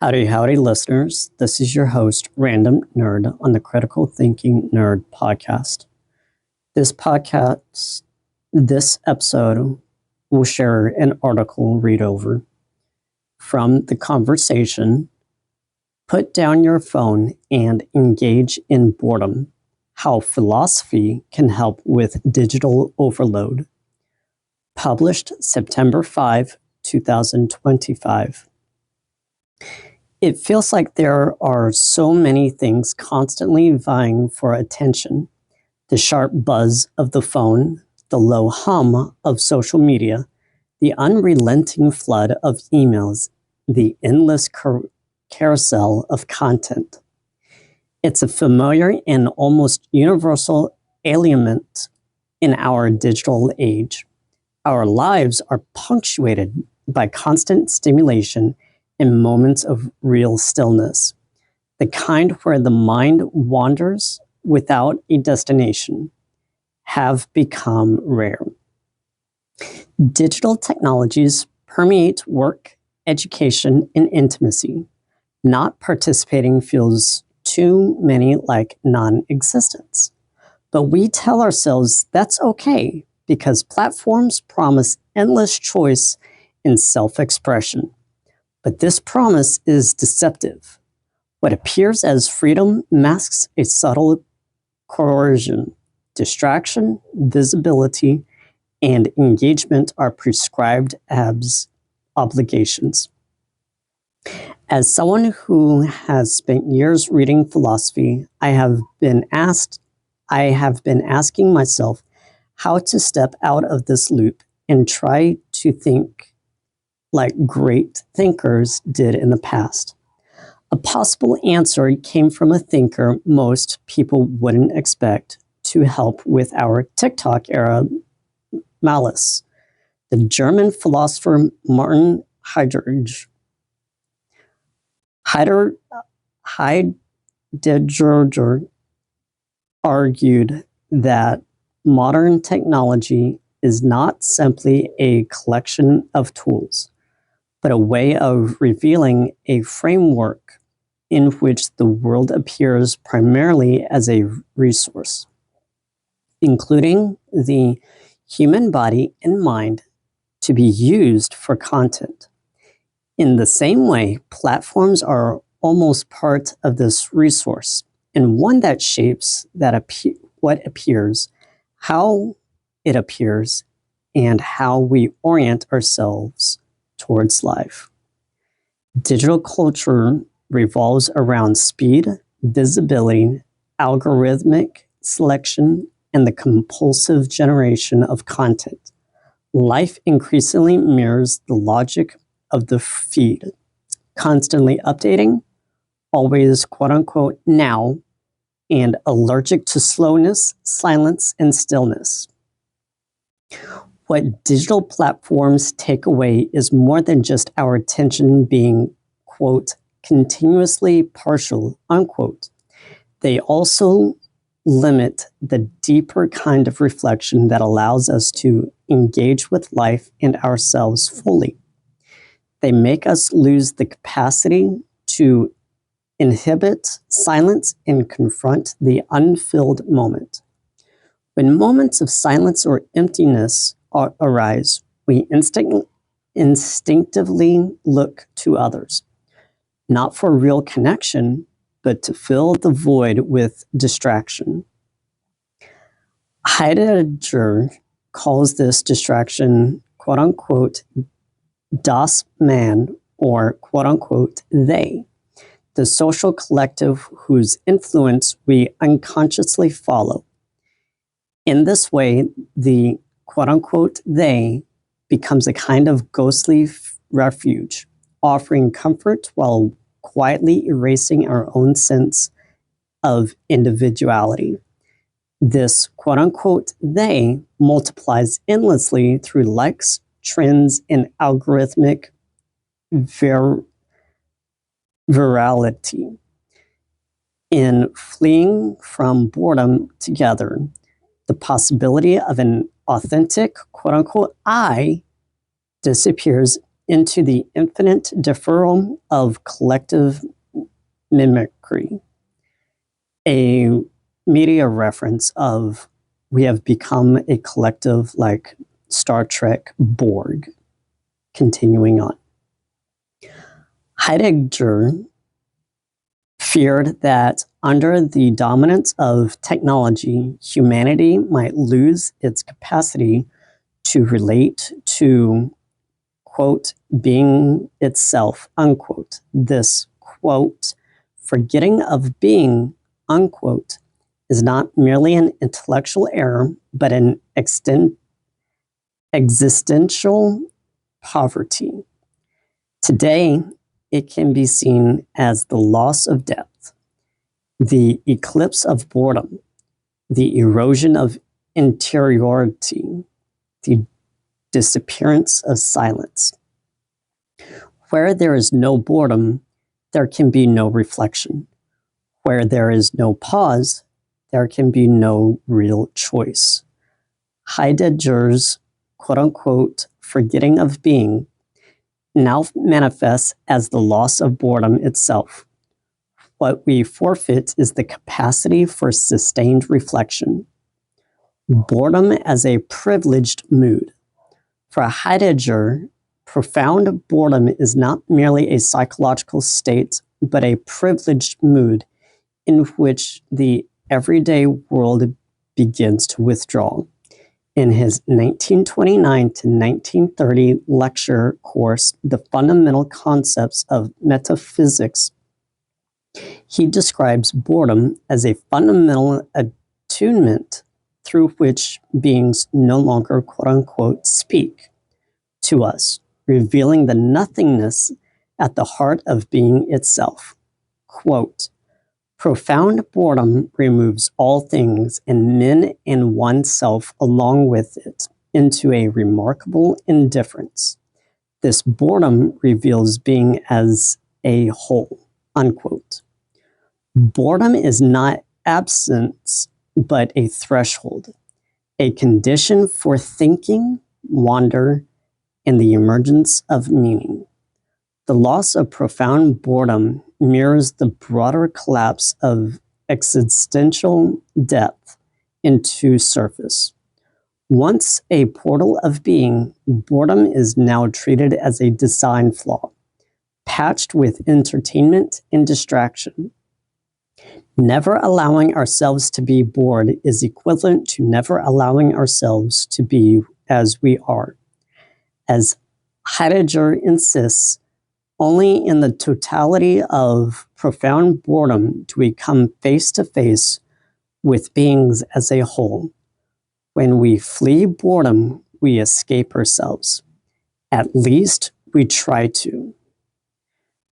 Howdy, listeners. This is your host, Random Nerd, on the Critical Thinking Nerd podcast. This episode will share an article read over from The Conversation. Put down your phone and engage in boredom. How philosophy can help with digital overload. Published September 5, 2025. It feels like there are so many things constantly vying for attention. The sharp buzz of the phone, the low hum of social media, the unrelenting flood of emails, the endless carousel of content. It's a familiar and almost universal ailment in our digital age. Our lives are punctuated by constant stimulation and moments of real stillness, the kind where the mind wanders without a destination, have become rare. Digital technologies permeate work, education, and intimacy. Not participating feels too many like non-existence. But we tell ourselves that's okay because platforms promise endless choice and self-expression. But this promise is deceptive. What appears as freedom masks a subtle coercion. Distraction, visibility, and engagement are prescribed as obligations. As someone who has spent years reading philosophy, I have been asking myself how to step out of this loop and try to think like great thinkers did in the past. A possible answer came from a thinker most people wouldn't expect to help with our TikTok era malice, the German philosopher Martin Heidegger. Heidegger argued that modern technology is not simply a collection of tools, but a way of revealing a framework in which the world appears primarily as a resource, including the human body and mind, to be used for content. In the same way, platforms are almost part of this resource, and one that shapes what appears, how it appears, and how we orient ourselves towards life. Digital culture revolves around speed, visibility, algorithmic selection, and the compulsive generation of content. Life increasingly mirrors the logic of the feed, constantly updating, always quote-unquote now, and allergic to slowness, silence, and stillness. What digital platforms take away is more than just our attention being, quote, continuously partial, unquote. They also limit the deeper kind of reflection that allows us to engage with life and ourselves fully. They make us lose the capacity to inhibit silence and confront the unfilled moment. When moments of silence or emptiness arise, we instinctively look to others, not for real connection, but to fill the void with distraction. Heidegger calls this distraction, quote unquote, das Man, or quote unquote, they, the social collective whose influence we unconsciously follow. In this way, the quote unquote, they becomes a kind of ghostly refuge, offering comfort while quietly erasing our own sense of individuality. This quote-unquote they multiplies endlessly through likes, trends, and algorithmic virality. In fleeing from boredom together, the possibility of an authentic quote-unquote I disappears into the infinite deferral of collective mimicry, a media reference of we have become a collective like Star Trek Borg. Continuing on. Heidegger feared that under the dominance of technology, humanity might lose its capacity to relate to, quote, being itself, unquote. This, quote, forgetting of being, unquote, is not merely an intellectual error, but an existential poverty. Today, it can be seen as the loss of depth, the eclipse of boredom, the erosion of interiority, the disappearance of silence. Where there is no boredom, there can be no reflection. Where there is no pause, there can be no real choice. Heidegger's quote-unquote forgetting of being now manifests as the loss of boredom itself. What we forfeit is the capacity for sustained reflection. Boredom as a privileged mood. For Heidegger, profound boredom is not merely a psychological state, but a privileged mood in which the everyday world begins to withdraw. In his 1929 to 1930 lecture course, The Fundamental Concepts of Metaphysics, he describes boredom as a fundamental attunement through which beings no longer, quote-unquote, speak to us, revealing the nothingness at the heart of being itself. Quote, profound boredom removes all things and men and oneself along with it into a remarkable indifference. This boredom reveals being as a whole, unquote. Boredom is not absence, but a threshold, a condition for thinking, wonder, and the emergence of meaning. The loss of profound boredom mirrors the broader collapse of existential depth into surface. Once a portal of being, boredom is now treated as a design flaw, patched with entertainment and distraction. Never allowing ourselves to be bored is equivalent to never allowing ourselves to be as we are. As Heidegger insists, only in the totality of profound boredom do we come face to face with beings as a whole. When we flee boredom, we escape ourselves. At least we try to.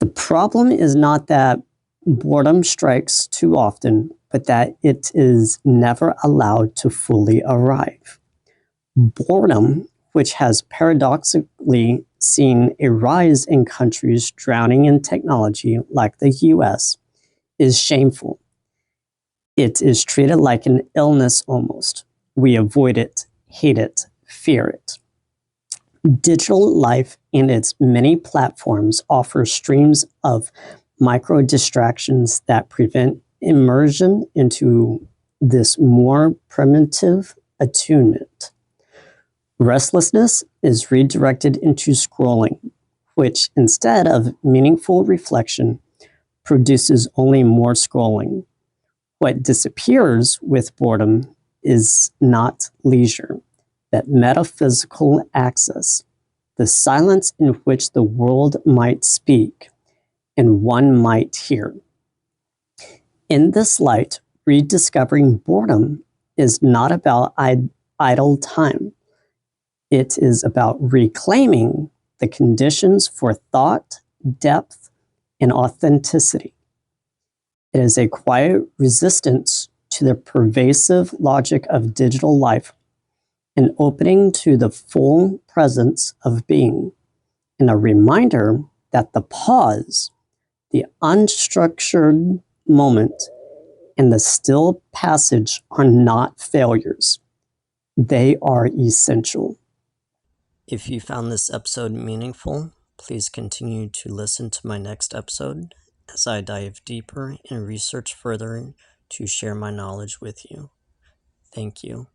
The problem is not that boredom strikes too often, but that it is never allowed to fully arrive. Boredom, which has paradoxically seen a rise in countries drowning in technology like the US, is shameful. It is treated like an illness almost. We avoid it, hate it, fear it. Digital life and its many platforms offer streams of micro distractions that prevent immersion into this more primitive attunement. Restlessness is redirected into scrolling, which instead of meaningful reflection, produces only more scrolling. What disappears with boredom is not leisure, but metaphysical access, the silence in which the world might speak and one might hear. In this light, rediscovering boredom is not about idle time. It is about reclaiming the conditions for thought, depth, and authenticity. It is a quiet resistance to the pervasive logic of digital life, an opening to the full presence of being, and a reminder that the pause, the unstructured moment, and the still passage are not failures. They are essential. If you found this episode meaningful, please continue to listen to my next episode as I dive deeper and research further to share my knowledge with you. Thank you.